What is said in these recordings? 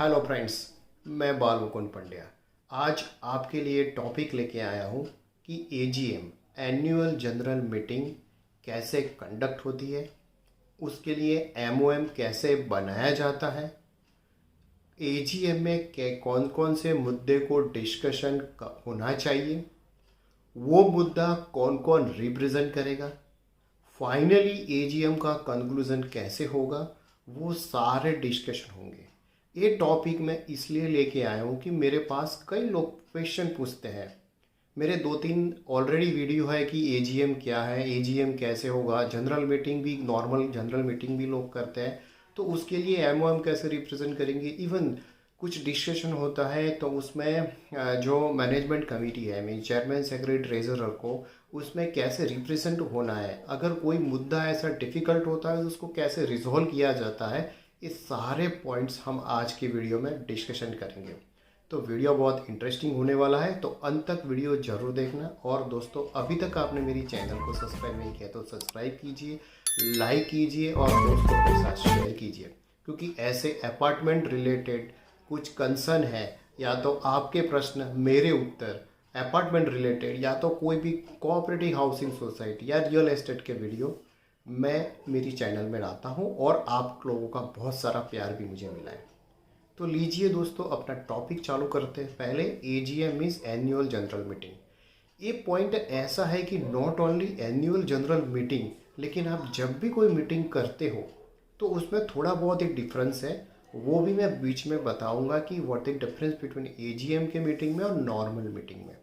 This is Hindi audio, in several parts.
हेलो फ्रेंड्स, मैं बाल मुकुंद पंड्या। आज आपके लिए टॉपिक लेके आया हूँ कि एजीएम एनुअल जनरल मीटिंग कैसे कंडक्ट होती है, उसके लिए एमओएम कैसे बनाया जाता है, एजीएम में कौन कौन से मुद्दे को डिस्कशन होना चाहिए, वो मुद्दा कौन कौन रिप्रेजेंट करेगा, फाइनली एजीएम का कंक्लूजन कैसे होगा, वो सारे डिस्कशन होंगे। ये टॉपिक मैं इसलिए लेके आया हूँ कि मेरे पास कई लोग क्वेश्चन पूछते हैं। मेरे 2-3 ऑलरेडी वीडियो है कि एजीएम क्या है, एजीएम कैसे होगा, जनरल मीटिंग भी, नॉर्मल जनरल मीटिंग भी लोग करते हैं, तो उसके लिए एमओएम कैसे रिप्रेजेंट करेंगे। इवन कुछ डिस्कशन होता है तो उसमें जो मैनेजमेंट कमेटी है, मीन चेयरमैन, सेक्रेटरी, ट्रेजरर को उसमें कैसे रिप्रेजेंट होना है, अगर कोई मुद्दा ऐसा डिफ़िकल्ट होता है तो उसको कैसे रिजॉल्व किया जाता है, ये सारे पॉइंट्स हम आज की वीडियो में डिस्कशन करेंगे। तो वीडियो बहुत इंटरेस्टिंग होने वाला है, तो अंत तक वीडियो ज़रूर देखना। और दोस्तों, अभी तक आपने मेरी चैनल को सब्सक्राइब नहीं किया तो सब्सक्राइब कीजिए, लाइक कीजिए और दोस्तों के साथ शेयर कीजिए, क्योंकि ऐसे अपार्टमेंट रिलेटेड कुछ कंसर्न है, या तो आपके प्रश्न मेरे उत्तर, अपार्टमेंट रिलेटेड या तो कोई भी कोऑपरेटिव हाउसिंग सोसाइटी या रियल एस्टेट के वीडियो मैं मेरी चैनल में डालता हूँ, और आप लोगों का बहुत सारा प्यार भी मुझे मिला है। तो लीजिए दोस्तों, अपना टॉपिक चालू करते हैं। पहले AGM means annual general meeting. ये पॉइंट ऐसा है कि not only annual general meeting, लेकिन आप जब भी कोई मीटिंग करते हो तो उसमें थोड़ा बहुत एक डिफरेंस है, वो भी मैं बीच में बताऊंगा कि what is difference between AGM के मीटिंग में और नॉर्मल मीटिंग में।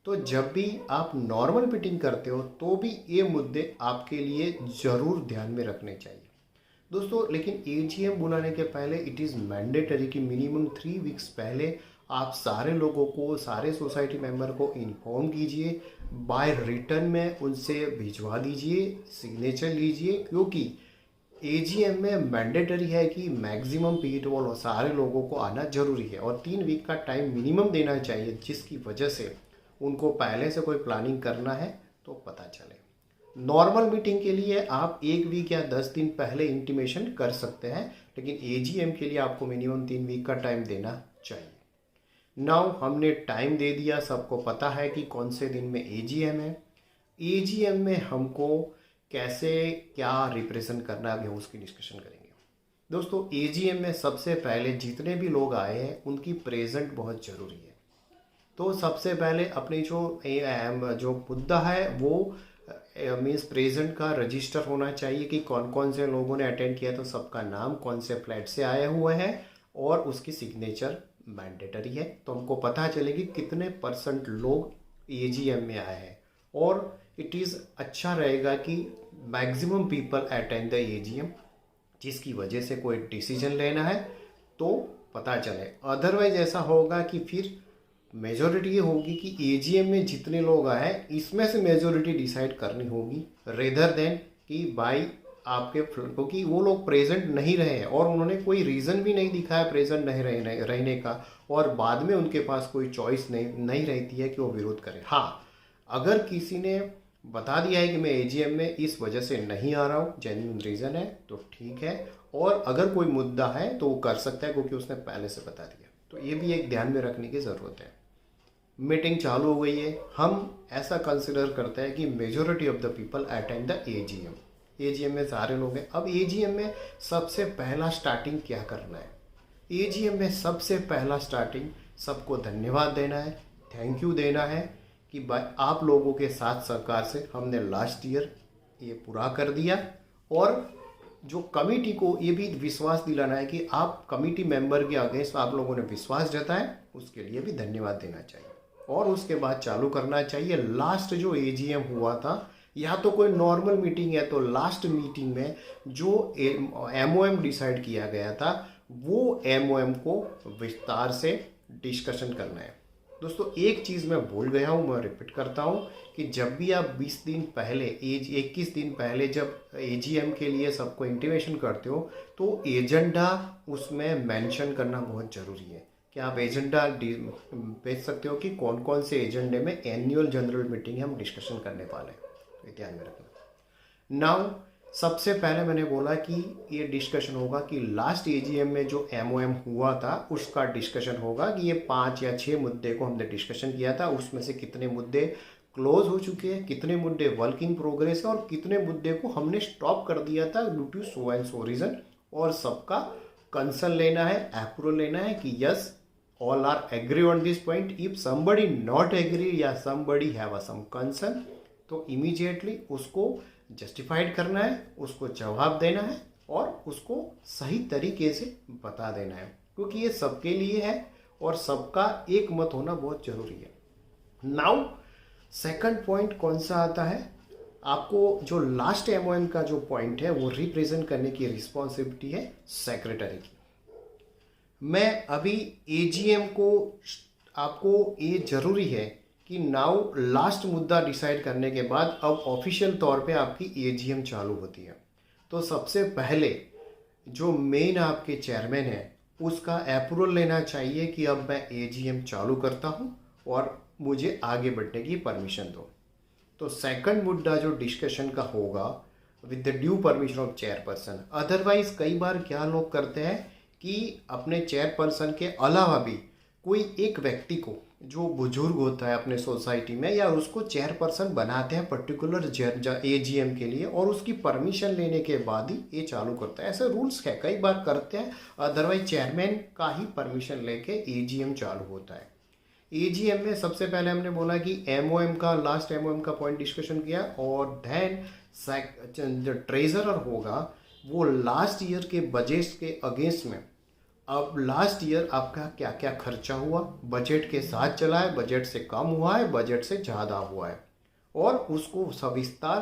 तो जब भी आप नॉर्मल मीटिंग करते हो तो भी ये मुद्दे आपके लिए ज़रूर ध्यान में रखने चाहिए दोस्तों। लेकिन एजीएम बुलाने के पहले इट इज़ मैंडेटरी कि मिनिमम 3 वीक्स पहले आप सारे लोगों को, सारे सोसाइटी मेंबर को इन्फॉर्म कीजिए, बाय रिटर्न में उनसे भिजवा दीजिए, सिग्नेचर लीजिए, क्योंकि एजीएम में मैंडेटरी है कि मैक्सिमम पीपल, सारे लोगों को आना जरूरी है, और 3 वीक का टाइम मिनिमम देना चाहिए, जिसकी वजह से उनको पहले से कोई प्लानिंग करना है तो पता चले। नॉर्मल मीटिंग के लिए आप 1 वीक या 10 दिन पहले इंटीमेशन कर सकते हैं, लेकिन एजीएम के लिए आपको मिनिमम 3 वीक का टाइम देना चाहिए। नाउ हमने टाइम दे दिया, सबको पता है कि कौन से दिन में एजीएम है। एजीएम में हमको कैसे क्या रिप्रेजेंट करना है, अभी हम उसकी डिस्कशन करेंगे। दोस्तों, एजीएम में सबसे पहले जितने भी लोग आए हैं उनकी प्रेजेंट बहुत ज़रूरी है। तो सबसे पहले अपनी जो मुद्दा है वो मीन्स प्रेजेंट का रजिस्टर होना चाहिए कि कौन कौन से लोगों ने अटेंड किया, तो सबका नाम, कौन से फ्लैट से आए हुए हैं, और उसकी सिग्नेचर मैंडेटरी है, तो हमको पता चले कि कितने % लोग एजीएम में आए हैं। और इट इज़ अच्छा रहेगा कि maximum people attend the AGM, जिसकी वजह से कोई डिसीजन लेना है तो पता चले। अदरवाइज ऐसा होगा कि फिर मेजोरिटी ये होगी कि एजीएम में जितने लोग आए इसमें से मेजोरिटी डिसाइड करनी होगी, रेदर देन कि भाई आपके, क्योंकि वो लोग प्रेजेंट नहीं रहे हैं और उन्होंने कोई रीज़न भी नहीं दिखाया प्रेजेंट नहीं रहने का, और बाद में उनके पास कोई चॉइस नहीं रहती है कि वो विरोध करें। हाँ, अगर किसी ने बता दिया है कि मैं एजीएम में इस वजह से नहीं आ रहा हूँ, जेन्युइन रीज़न है, तो ठीक है, और अगर कोई मुद्दा है तो वो कर सकता है क्योंकि उसने पहले से बता दिया। तो ये भी एक ध्यान में रखने की ज़रूरत है। मीटिंग चालू हो गई है, हम ऐसा कंसिडर करते हैं कि majority of the people attend the AGM. AGM में सारे लोग हैं। अब एजीएम में सबसे पहला स्टार्टिंग क्या करना है? एजीएम में सबसे पहला स्टार्टिंग सबको धन्यवाद देना है, थैंक यू देना है कि आप लोगों के साथ सरकार से हमने लास्ट ईयर ये पूरा कर दिया, और जो कमेटी को ये भी विश्वास दिलाना है कि आप कमेटी मेंबर के अगेंस्ट आप लोगों ने विश्वास जताया, उसके लिए भी धन्यवाद देना चाहिए। और उसके बाद चालू करना चाहिए। लास्ट जो एजीएम हुआ था, या तो कोई नॉर्मल मीटिंग है तो लास्ट मीटिंग में जो एमओएम डिसाइड किया गया था वो एमओएम को विस्तार से डिस्कशन करना है। दोस्तों, एक चीज़ मैं भूल गया हूँ, मैं रिपीट करता हूँ कि जब भी आप 20 दिन पहले, 21 दिन पहले जब एजीएम के लिए सबको इंटीमेशन करते हो तो एजेंडा उसमें मेंशन करना बहुत ज़रूरी है कि आप एजेंडा भेज सकते हो कि कौन कौन से एजेंडे में एनुअल जनरल मीटिंग हम डिस्कशन करने वाले हैं, तो ध्यान में रखना। नाउ सबसे पहले मैंने बोला कि ये डिस्कशन होगा कि लास्ट एजीएम में जो एमओएम हुआ था उसका डिस्कशन होगा कि ये 5 या 6 मुद्दे को हमने डिस्कशन किया था, उसमें से कितने मुद्दे क्लोज हो चुके हैं, कितने मुद्दे वर्क इन प्रोग्रेस है और कितने मुद्दे को हमने स्टॉप कर दिया था due to so and so reason. और सबका कंसर्न लेना है, अप्रूवल लेना है कि yes all are agree on this point. If somebody not agree या somebody have some concern, तो immediately उसको जस्टिफाइड करना है, उसको जवाब देना है और उसको सही तरीके से बता देना है, क्योंकि ये सबके लिए है और सबका एक मत होना बहुत जरूरी है। नाउ सेकंड पॉइंट कौन सा आता है, आपको जो लास्ट एमओएम का जो पॉइंट है वो रिप्रेजेंट करने की रिस्पॉन्सिबिलिटी है सेक्रेटरी की। मैं अभी एजीएम को, आपको ये जरूरी है कि नाउ लास्ट मुद्दा डिसाइड करने के बाद अब ऑफिशियल तौर पे आपकी एजीएम चालू होती है। तो सबसे पहले जो मेन आपके चेयरमैन है उसका अप्रूवल लेना चाहिए कि अब मैं एजीएम चालू करता हूँ और मुझे आगे बढ़ने की परमिशन दो। तो सेकंड मुद्दा जो डिस्कशन का होगा with the due permission of chairperson. Otherwise कई बार क्या लोग करते हैं कि अपने चेयरपर्सन के अलावा भी कोई एक व्यक्ति को जो बुजुर्ग होता है अपने सोसाइटी में, या उसको चेयरपर्सन बनाते हैं पर्टिकुलर एजीएम के लिए और उसकी परमिशन लेने के बाद ही ये चालू करता है। ऐसे रूल्स है, कई बार करते हैं, अदरवाइज चेयरमैन का ही परमिशन लेके एजीएम चालू होता है। एजीएम में सबसे पहले हमने बोला कि एमओएम का, लास्ट एमओएम का पॉइंट डिस्कशन किया और देन जो ट्रेजरर होगा वो लास्ट ईयर के बजट के अगेंस्ट में अब लास्ट ईयर आपका क्या क्या खर्चा हुआ, बजट के साथ चला है, बजट से कम हुआ है, बजट से ज़्यादा हुआ है, और उसको सविस्तार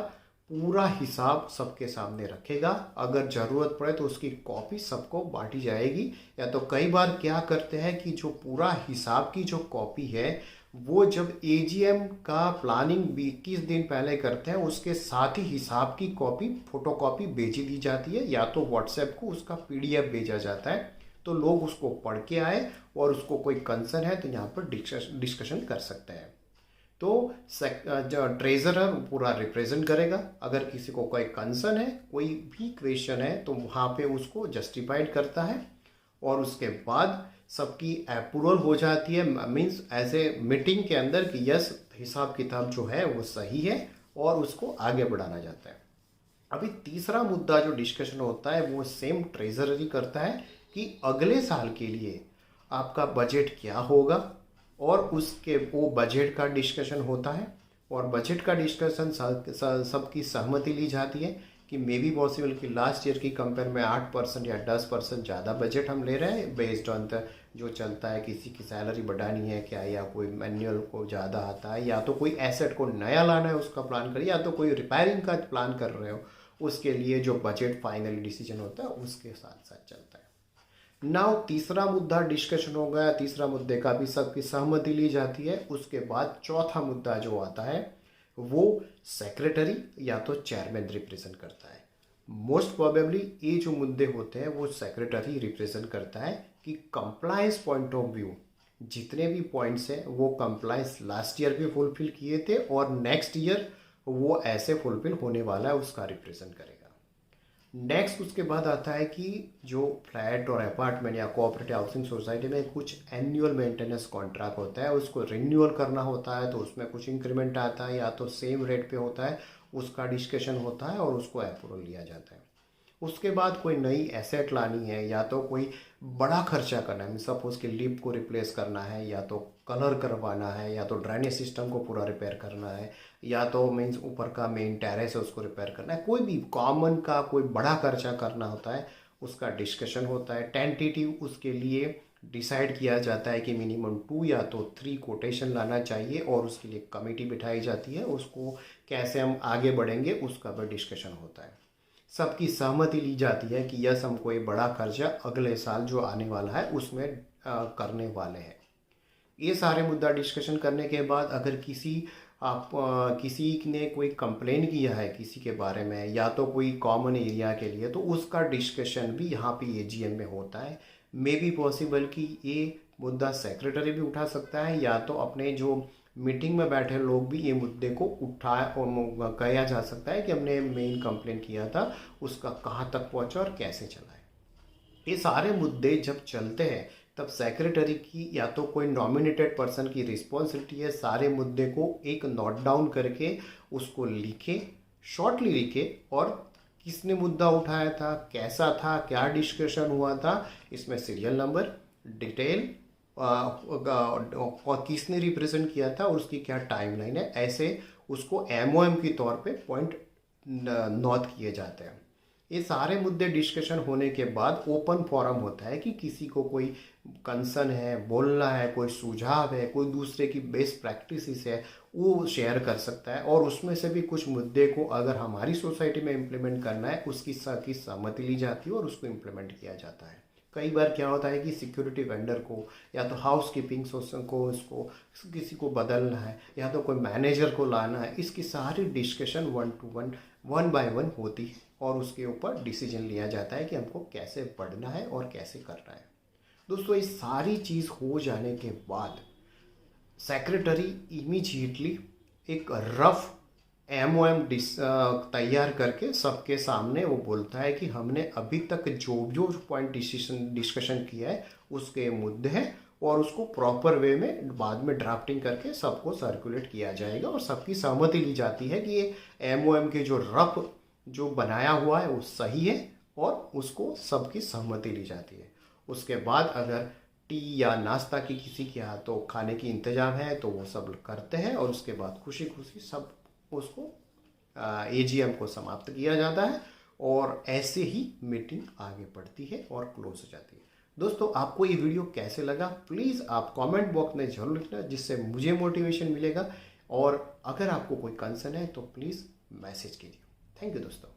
पूरा हिसाब सबके सामने रखेगा। अगर ज़रूरत पड़े तो उसकी कॉपी सबको बांटी जाएगी। या तो कई बार क्या करते हैं कि जो पूरा हिसाब की जो कॉपी है वो जब एजीएम का प्लानिंग 21 दिन पहले करते हैं उसके साथ ही हिसाब की कॉपी फोटोकॉपी भेजी दी जाती है, या तो व्हाट्सएप को उसका पीडीएफ भेजा जाता है, तो लोग उसको पढ़ के आए और उसको कोई कंसर्न है तो यहाँ पर डिस्कशन कर सकते हैं। तो जो ट्रेजरर पूरा रिप्रेजेंट करेगा, अगर किसी को कोई कंसर्न है, कोई भी क्वेश्चन है तो वहाँ पे उसको जस्टिफाइड करता है और उसके बाद सबकी अप्रूवल हो जाती है, मीन्स एज ए मीटिंग के अंदर कि यस हिसाब किताब जो है वो सही है और उसको आगे बढ़ाना जाता है। अभी तीसरा मुद्दा जो डिस्कशन होता है वो सेम ट्रेजररी करता है कि अगले साल के लिए आपका बजट क्या होगा और उसके वो बजट का डिस्कशन होता है। और बजट का डिस्कशन सबकी सहमति ली जाती है कि मे बी पॉसिबल कि लास्ट ईयर की कंपेयर में 8% या 10% ज़्यादा बजट हम ले रहे हैं बेस्ड ऑन द जो चलता है, किसी की सैलरी बढ़ानी है क्या, या कोई मैनुअल को ज़्यादा आता है, या तो कोई एसेट को नया लाना है उसका प्लान करिए, या तो कोई रिपेयरिंग का प्लान कर रहे हो, उसके लिए जो बजट फाइनली डिसीजन होता है उसके साथ साथ चलता है। नाउ तीसरा मुद्दा डिस्कशन हो गया, तीसरा मुद्दे का भी सबकी सहमति ली जाती है। उसके बाद चौथा मुद्दा जो आता है वो सेक्रेटरी या तो चेयरमैन रिप्रेजेंट करता है। मोस्ट प्रोबेबली ये जो मुद्दे होते हैं वो सेक्रेटरी रिप्रेजेंट करता है कि कंप्लायंस पॉइंट ऑफ व्यू जितने भी पॉइंट्स हैं वो कंप्लायंस लास्ट ईयर भी फुलफिल किए थे और नेक्स्ट ईयर वो ऐसे फुलफिल होने वाला है, उसका रिप्रेजेंट करेगा। नेक्स्ट उसके बाद आता है कि जो फ्लैट और अपार्टमेंट या कोऑपरेटिव हाउसिंग सोसाइटी में कुछ एनुअल मेंटेनेंस कॉन्ट्रैक्ट होता है, उसको रिन्यूअल करना होता है, तो उसमें कुछ इंक्रीमेंट आता है या तो सेम रेट पे होता है, उसका डिस्कशन होता है और उसको अप्रूवल लिया जाता है। उसके बाद कोई नई एसेट लानी है या तो कोई बड़ा खर्चा करना है, सपोज कि लिफ्ट को रिप्लेस करना है, या तो कलर करवाना है, या तो ड्रेनेज सिस्टम को पूरा रिपेयर करना है, या तो मीन्स ऊपर का मेन टेरेस है उसको रिपेयर करना है, कोई भी कॉमन का कोई बड़ा खर्चा करना होता है, उसका डिस्कशन होता है। टेंटेटिव उसके लिए डिसाइड किया जाता है कि मिनिमम 2 या तो 3 कोटेशन लाना चाहिए और उसके लिए कमेटी बिठाई जाती है, उसको कैसे हम आगे बढ़ेंगे उसका भी डिस्कशन होता है। सबकी सहमति ली जाती है कि यस हम कोई बड़ा खर्चा अगले साल जो आने वाला है उसमें करने वाले हैं। ये सारे मुद्दा डिस्कशन करने के बाद अगर किसी ने कोई कंप्लेन किया है किसी के बारे में या तो कोई कॉमन एरिया के लिए, तो उसका डिस्कशन भी यहाँ पे एजीएम में होता है। मे बी पॉसिबल कि ये मुद्दा सेक्रेटरी भी उठा सकता है या तो अपने जो मीटिंग में बैठे लोग भी ये मुद्दे को उठाया और कहा जा सकता है कि हमने मेन कंप्लेन किया था उसका कहाँ तक पहुँचा और कैसे चला है। ये सारे मुद्दे जब चलते हैं तब सेक्रेटरी की या तो कोई नॉमिनेटेड पर्सन की रिस्पॉन्सिबिलिटी है सारे मुद्दे को एक नोट डाउन करके उसको लिखे, शॉर्टली लिखे, और किसने मुद्दा उठाया था, कैसा था, क्या डिस्कशन हुआ था, इसमें सीरियल नंबर, डिटेल और किसने रिप्रेजेंट किया था और उसकी क्या टाइमलाइन है, ऐसे उसको एमओएम के तौर पे पॉइंट नोट किए जाते हैं। ये सारे मुद्दे डिस्कशन होने के बाद ओपन फोरम होता है कि किसी को कोई कंसर्न है, बोलना है, कोई सुझाव है, कोई दूसरे की बेस्ट प्रैक्टिसेस है, वो शेयर कर सकता है। और उसमें से भी कुछ मुद्दे को अगर हमारी सोसाइटी में इम्प्लीमेंट करना है उसकी सबकी सहमति ली जाती है और उसको इम्प्लीमेंट किया जाता है। कई बार क्या होता है कि सिक्योरिटी वेंडर को या तो हाउस कीपिंग को उसको किसी को बदलना है या तो कोई मैनेजर को लाना है, इसकी सारी डिस्कशन 1 बाय 1 होती है और उसके ऊपर डिसीजन लिया जाता है कि हमको कैसे बढ़ना है और कैसे करना है। दोस्तों, ये सारी चीज़ हो जाने के बाद सेक्रेटरी इमीडिएटली एक रफ एमओएम तैयार करके सबके सामने वो बोलता है कि हमने अभी तक जो जो पॉइंट डिस्कशन किया है उसके मुद्दे हैं और उसको प्रॉपर वे में बाद में ड्राफ्टिंग करके सबको सर्कुलेट किया जाएगा और सबकी सहमति ली जाती है कि ये एमओएम के जो रफ जो बनाया हुआ है वो सही है और उसको सबकी सहमति ली जाती है। उसके बाद अगर टी या नाश्ता की किसी के यहाँ तो खाने की इंतजाम है तो वो सब करते हैं और उसके बाद खुशी खुशी सब उसको एजीएम को समाप्त किया जाता है और ऐसे ही मीटिंग आगे बढ़ती है और क्लोज हो जाती है। दोस्तों, आपको ये वीडियो कैसे लगा प्लीज़ आप कमेंट बॉक्स में जरूर लिखना, जिससे मुझे मोटिवेशन मिलेगा। और अगर आपको कोई कंसर्न है तो प्लीज़ मैसेज कीजिए। थैंक यू दोस्तों।